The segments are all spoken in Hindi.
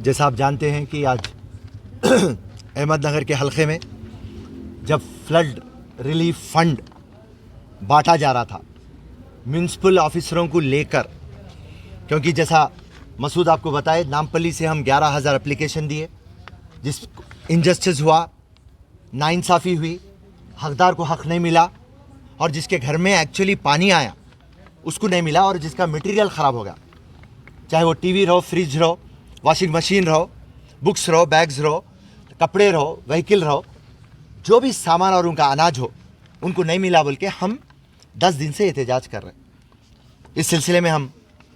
जैसा आप जानते हैं कि आज अहमदनगर के हलके में जब फ्लड रिलीफ फंड बांटा जा रहा था म्यूनसिपल ऑफिसरों को लेकर, क्योंकि जैसा मसूद आपको बताए, नामपल्ली से हम 11,000 एप्लीकेशन दिए, जिस इनजस्टिस हुआ, नाइंसाफ़ी हुई, हकदार को हक नहीं मिला, और जिसके घर में एक्चुअली पानी आया उसको नहीं मिला, और जिसका मटेरियल ख़राब हो गया, चाहे वो टीवी रहो, फ्रिज रहो, वॉशिंग मशीन रहो, बुक्स रहो, बैग्स रहो, कपड़े रहो, व्हीकल रहो, जो भी सामान और उनका अनाज हो, उनको नहीं मिला बोल के हम 10 दिन से एहतजाज कर रहे हैं। इस सिलसिले में हम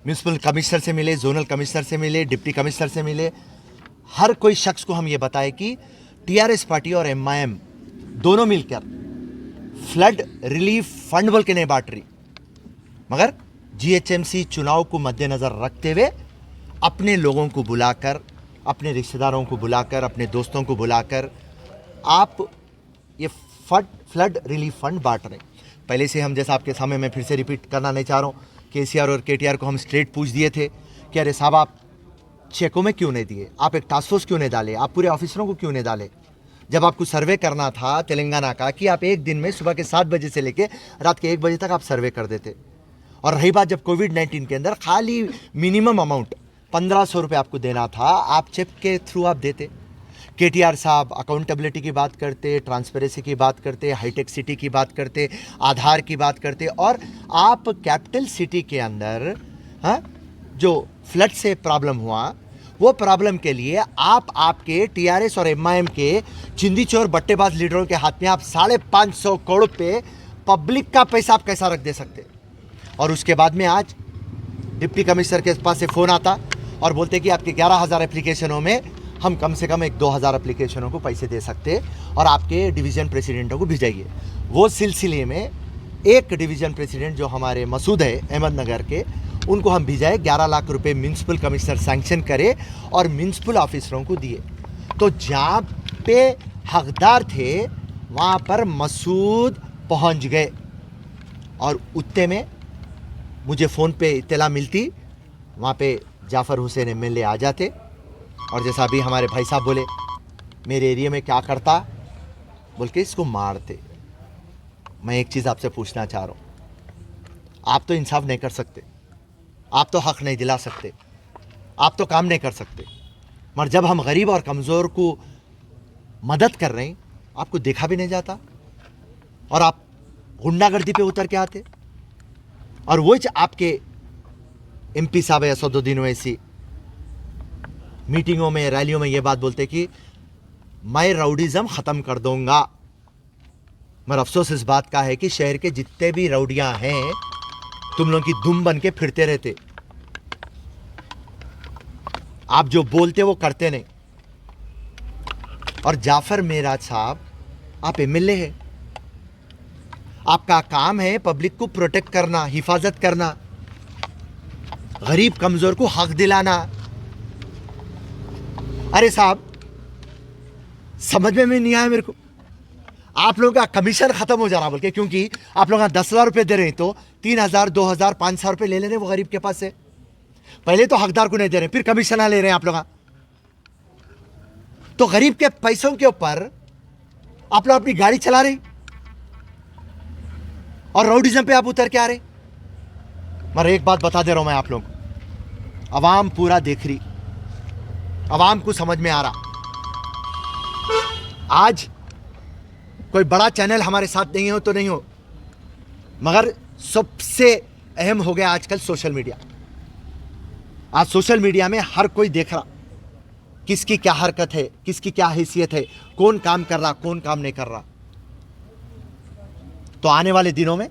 म्यूनसिपल कमिश्नर से मिले, जोनल कमिश्नर से मिले, डिप्टी कमिश्नर से मिले। हर कोई शख्स को हम ये बताए कि टीआरएस पार्टी और एमआईएम दोनों मिलकर फ्लड रिलीफ फंड बोल के नहीं बांट रही, मगर जीएचएमसी चुनाव को मद्देनज़र रखते हुए अपने लोगों को बुलाकर, अपने रिश्तेदारों को बुलाकर, अपने दोस्तों को बुलाकर आप ये फ्लड रिलीफ फंड बांट रहे हैं। पहले से हम, जैसा आपके सामने मैं फिर से रिपीट करना नहीं चाह रहा हूँ, केसीआर और केटीआर को हम स्ट्रेट पूछ दिए थे कि अरे साहब, आप चेकों में क्यों नहीं दिए, आप एक टास्क फोर्स क्यों नहीं डाले, आप पूरे ऑफिसरों को क्यों नहीं डाले। जब आपको सर्वे करना था तेलंगाना का कि आप एक दिन में सुबह के 7 बजे से लेके रात के 1 बजे तक आप सर्वे कर देते। और रही बात जब कोविड-19 के अंदर खाली मिनिमम अमाउंट 1500 रुपये आपको देना था, आप चेक के थ्रू आप देते। केटीआर साहब अकाउंटेबिलिटी की बात करते, ट्रांसपेरेंसी की बात करते, हाईटेक सिटी की बात करते, आधार की बात करते, और आप कैपिटल सिटी के अंदर जो फ्लड से प्रॉब्लम हुआ, वो प्रॉब्लम के लिए आपके टीआरएस और एमआईएम के चिंदी चोर बट्टेबाज लीडरों के हाथ में आप 550 करोड़ पे पब्लिक का पैसा आप कैसा रख दे सकते। और उसके बाद में आज डिप्टी कमिश्नर के पास से फ़ोन आता और बोलते कि आपके 11,000 एप्लीकेशनों में हम कम से कम 2,000 एप्लीकेशनों को पैसे दे सकते और आपके डिवीज़न प्रेसिडेंटों को भेजाइए। वो सिलसिले में एक डिवीज़न प्रेसिडेंट जो हमारे मसूद है अहमदनगर के, उनको हम भेजाए, 11 लाख रुपए म्यूनसिपल कमिश्नर सैंक्शन करे और म्यूनसिपल ऑफिसरों को दिए। तो जहाँ पे हकदार थे वहाँ पर मसूद पहुँच गए, और उतने में मुझे फ़ोन पे इत्तला मिलती, वहाँ पे जाफ़र हुसैन एमएलए आ जाते, और जैसा अभी हमारे भाई साहब बोले, मेरे एरिया में क्या करता बोल के इसको मारते। मैं एक चीज़ आपसे पूछना चाह रहा हूँ, आप तो इंसाफ नहीं कर सकते, आप तो हक नहीं दिला सकते, आप तो काम नहीं कर सकते, मगर जब हम गरीब और कमज़ोर को मदद कर रहे हैं, आपको देखा भी नहीं जाता, और आप गुंडागर्दी पे उतर के आते। और वो आपके एमपी साहब असदुद्दीन ओवैसी मीटिंगों में, रैलियों में ये बात बोलते कि मैं राउडीज़म ख़त्म कर दूंगा। मगर अफसोस इस बात का है कि शहर के जितने भी राउडियाँ हैं, तुम लोगों की दुम बन के फिरते रहते, आप जो बोलते वो करते नहीं। और जाफ़र मेराज साहब, आप एमएलए हैं, आपका काम है पब्लिक को प्रोटेक्ट करना, हिफाजत करना, गरीब कमज़ोर को हक दिलाना। अरे साहब, समझ में नहीं आया मेरे को, आप लोगों का कमीशन ख़त्म हो जा रहा बोल के, क्योंकि आप लोग 10,000 रुपये दे रहे हैं तो 3,000, 2,000, 500 रुपये ले रहे वो गरीब के पास से। पहले तो हकदार को नहीं दे रहे, फिर कमीशन ले रहे हैं आप लोग। तो गरीब के पैसों के ऊपर आप लोग अपनी गाड़ी चला रहे और राउडिज्म पे आप उतर के आ रहे। मगर एक बात बता दे रहा हूं मैं आप लोग, अवाम पूरा देख रही, अवाम को समझ में आ रहा। आज कोई बड़ा चैनल हमारे साथ नहीं हो तो नहीं हो, मगर सबसे अहम हो गया आजकल सोशल मीडिया। आज सोशल मीडिया में हर कोई देख रहा किसकी क्या हरकत है, किसकी क्या हैसियत है, कौन काम कर रहा, कौन काम नहीं कर रहा। तो आने वाले दिनों में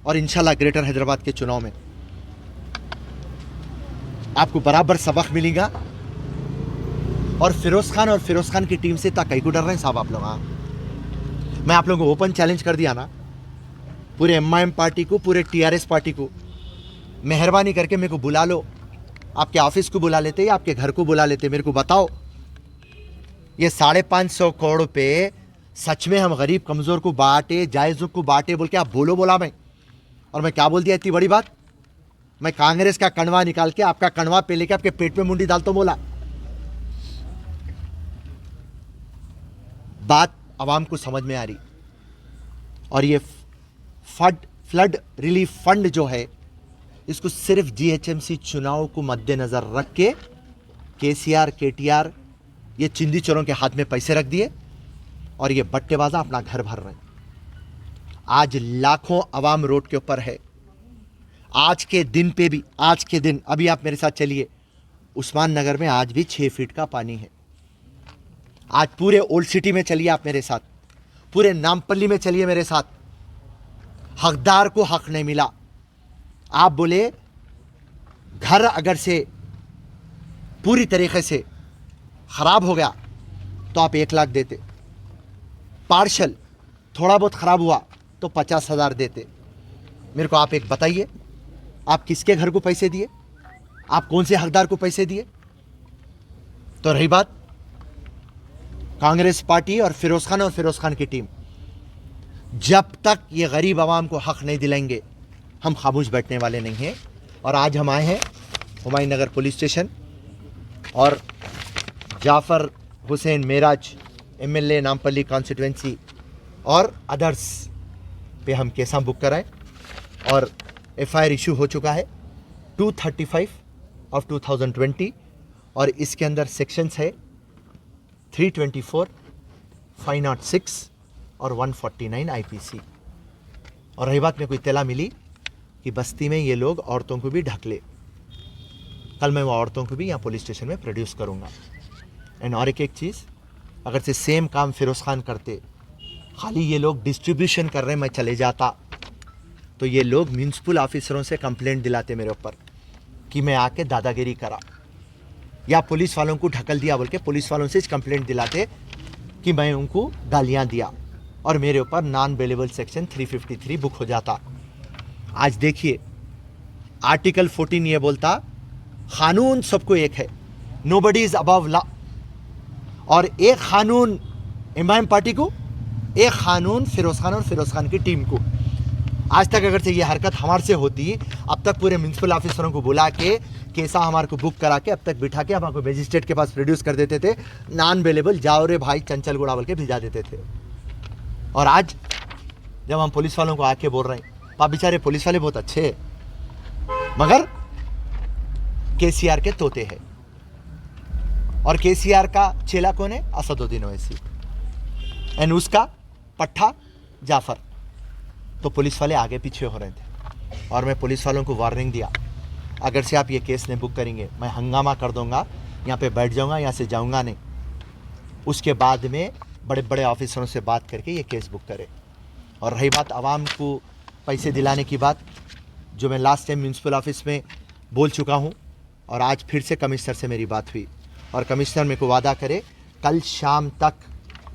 और इंशाल्लाह ग्रेटर हैदराबाद के चुनाव में आपको बराबर सबक मिलेगा। और फिरोज खान की टीम से कहीं को डर रहे हैं साहब आप लोग। मैं आप लोगों को ओपन चैलेंज कर दिया ना, पूरे एमआईएम पार्टी को, पूरे टीआरएस पार्टी को, मेहरबानी करके मेरे को बुला लो, आपके ऑफिस को बुला लेते या आपके घर को बुला लेते, मेरे को बताओ ये 550 करोड़ पे सच में हम गरीब कमज़ोर को बांटे, जायज़ों को बांटे बोल के आप बोला मैं। और मैं क्या बोल दिया इतनी बड़ी बात, मैं कांग्रेस का कणवा निकाल के आपका कणवा पे लेके आपके पेट में मुंडी डालता हूं बोला। बात आवाम को समझ में आ रही। और ये फ्लड रिलीफ फंड जो है, इसको सिर्फ जीएचएमसी चुनाव को मद्देनज़र रख के केसीआर केटीआर ये चिंदी चोरों के हाथ में पैसे रख दिए और ये बट्टेबाजा अपना घर भर रहे हैं। आज लाखों अवाम रोड के ऊपर है। आज के दिन पे भी, आज के दिन अभी आप मेरे साथ चलिए, उस्मान नगर में आज भी 6 फीट का पानी है। आज पूरे ओल्ड सिटी में चलिए आप मेरे साथ, पूरे नामपल्ली में चलिए मेरे साथ, हकदार को हक नहीं मिला। आप बोले घर अगर से पूरी तरीके से खराब हो गया तो आप 1 लाख देते, पार्शल थोड़ा बहुत खराब हुआ तो 50,000 देते। मेरे को आप एक बताइए, आप किसके घर को पैसे दिए? आप कौन से हकदार को पैसे दिए? तो रही बात कांग्रेस पार्टी और फिरोज खान की टीम, जब तक ये गरीब आवाम को हक नहीं दिलाएंगे हम खामोश बैठने वाले नहीं हैं। और आज हम आए हैं हुमायूं नगर पुलिस स्टेशन और जाफ़र हुसैन मेराज एमएलए नामपल्ली कॉन्स्टिट्यूंसी और अदर्स पे हम केसा बुक कराएं और एफआईआर इशू हो चुका है 235 ऑफ 2020 और इसके अंदर सेक्शंस है 324, 506 और 149 आईपीसी। और रही बात, मेरे को इत्तला मिली कि बस्ती में ये लोग औरतों को भी ढक ले। कल मैं वो औरतों को भी यहाँ पुलिस स्टेशन में प्रोड्यूस करूँगा। एंड और एक चीज़, अगर से सेम काम फिरोज खान करते, खाली ये लोग डिस्ट्रीब्यूशन कर रहे हैं, मैं चले जाता, तो ये लोग म्यूनसिपल ऑफिसरों से कंप्लेंट दिलाते मेरे ऊपर कि मैं आके दादागिरी करा, या पुलिस वालों को ढकल दिया बोल के पुलिस वालों से कंप्लेंट दिलाते कि मैं उनको गालियाँ दिया और मेरे ऊपर नॉन बेलेबल सेक्शन 353 बुक हो जाता। आज देखिए, आर्टिकल 14 ये बोलता कानून सबको एक है, नोबडी इज अबव लॉ। और एक कानून इमाम पार्टी को, एक कानून फिरोज खान और फिरोज खान की टीम को। आज तक अगर से ये हरकत हमारे से होती, अब तक पूरे म्यूनसिपल ऑफिसरों को बुला के केसा हमारे को बुक करा के अब तक बिठा के हमारे को मजिस्ट्रेट के पास प्रोड्यूस कर देते थे, नॉन बेलेबल जाओ रे भाई चंचल गुड़ा बोल के भिजा देते थे। और आज जब हम पुलिस वालों को आके बोल रहे हैं, पाप बेचारे पुलिस वाले बहुत अच्छे हैं, मगर केसीआर के तोते हैं। और केसीआर का चेला कौन है? असदुद्दीन ओवैसी, एंड उसका पट्टा जाफर। तो पुलिस वाले आगे पीछे हो रहे थे और मैं पुलिस वालों को वार्निंग दिया, अगर से आप ये केस नहीं बुक करेंगे मैं हंगामा कर दूंगा, यहाँ पे बैठ जाऊंगा, यहाँ से जाऊंगा नहीं। उसके बाद में बड़े बड़े ऑफिसरों से बात करके ये केस बुक करे। और रही बात आवाम को पैसे दिलाने की बात, जो मैं लास्ट टाइम म्यूनसिपल ऑफिस में बोल चुका हूँ और आज फिर से कमिश्नर से मेरी बात हुई और कमिश्नर मेरे को वादा करे कल शाम तक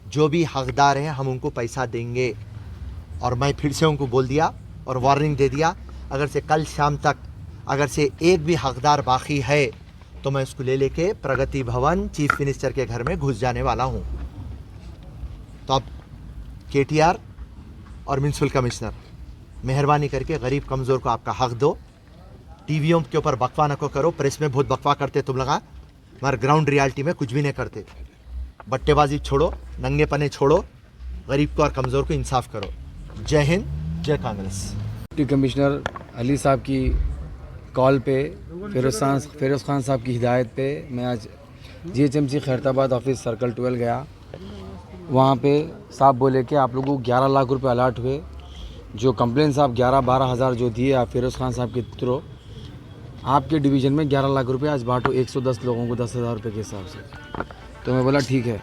जो भी हकदार हैं हम उनको पैसा देंगे। और मैं फिर से उनको बोल दिया और वार्निंग दे दिया, अगर से कल शाम तक अगर से एक भी हकदार बाकी है तो मैं उसको ले लेके प्रगति भवन चीफ मिनिस्टर के घर में घुस जाने वाला हूँ। तो अब केटीआर और म्यूनसिपल कमिश्नर मेहरबानी करके गरीब कमज़ोर को आपका हक दो। टीवियों के ऊपर बकवा न को करो, प्रेस में बहुत बकवा करते तुम लगा, मगर ग्राउंड रियलिटी में कुछ भी नहीं करते। बट्टेबाजी छोड़ो, नंगे पने छोड़ो, गरीब को और कमज़ोर को इंसाफ करो। जय हिंद, जय कांग्रेस। डिप्टी कमिश्नर अली साहब की कॉल पे, फिरोज खान साहब की हिदायत पे मैं आज जीएचएमसी खैरताबाद ऑफिस सर्कल 12 गया। वहाँ पे साहब बोले कि आप लोगों को 11 लाख रुपए अलॉट हुए, जो कंप्लेन साहब 11-12 हज़ार जो दिए आप फिरोज खान साहब के थ्रू, आपके डिवीज़न में 11 लाख रुपए आज बांटो 110 लोगों को 10,000 रुपये के हिसाब से। तो मैं बोला ठीक है।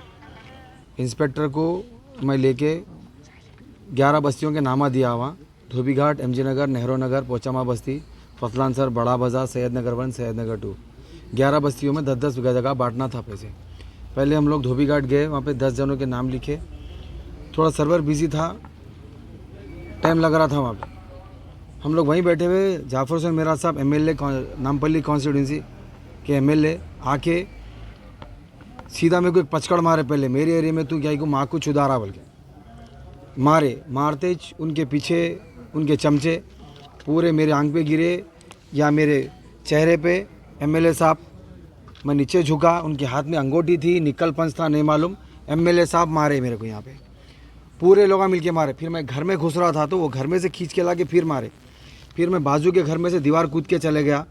इंस्पेक्टर को मैं लेके 11 बस्तियों के नामा दिया, वहाँ धोबी घाट, एमजी नगर, नेहरू नगर, पोचामा बस्ती, फसलानसर, बड़ा बाजार, सैयद नगर 1, सैयद नगर 2, 11 बस्तियों में 10-10 जगह बांटना था पैसे। पहले हम लोग धोबी घाट गए, वहाँ पे 10 जनों के नाम लिखे, थोड़ा सर्वर बिजी था, टाइम लग रहा था वहाँ पे। हम लोग वहीं बैठे हुए, जाफर हुसैन मेराज साहब एमएलए नामपल्ली कॉन्स्टिट्यूंसी के एमएलए आके सीधा मेरे को एक पचकड़ मारे, पहले मेरे एरिया में तू क्या को माँ को छुदारा बोल के मारते उनके पीछे उनके चमचे पूरे मेरे आंख पे गिरे या मेरे चेहरे पे। एमएलए साहब, मैं नीचे झुका, उनके हाथ में अंगूठी थी, निकल पंच था नहीं मालूम, एमएलए साहब मारे मेरे को यहाँ पे, पूरे लोग मिल के मारे। फिर मैं घर में घुस रहा था तो वो घर में से खींच के ला के फिर मारे। फिर मैं बाजू के घर में से दीवार कूद के चले गया।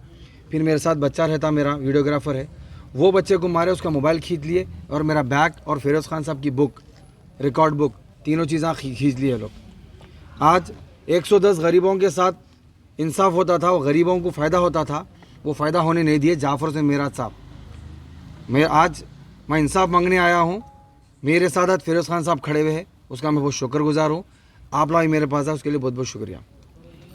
फिर मेरे साथ बच्चा रहता, मेरा वीडियोग्राफर है, वो बच्चे को मारे, उसका मोबाइल खींच लिए और मेरा बैग और फिरोज़ खान साहब की बुक, रिकॉर्ड बुक, तीनों चीज़ें खींच लिए लोग। आज 110 गरीबों के साथ इंसाफ होता था, वो गरीबों को फ़ायदा होता था, वो फ़ायदा होने नहीं दिए जाफ़र हुसैन मेराज साहब। मैं इंसाफ मांगने आया हूँ। मेरे साथ फिरोज़ खान साहब खड़े हुए हैं, उसका मैं बहुत शुक्रगुजार हूँ। आप लोग मेरे पास आए उसके लिए बहुत बहुत शुक्रिया।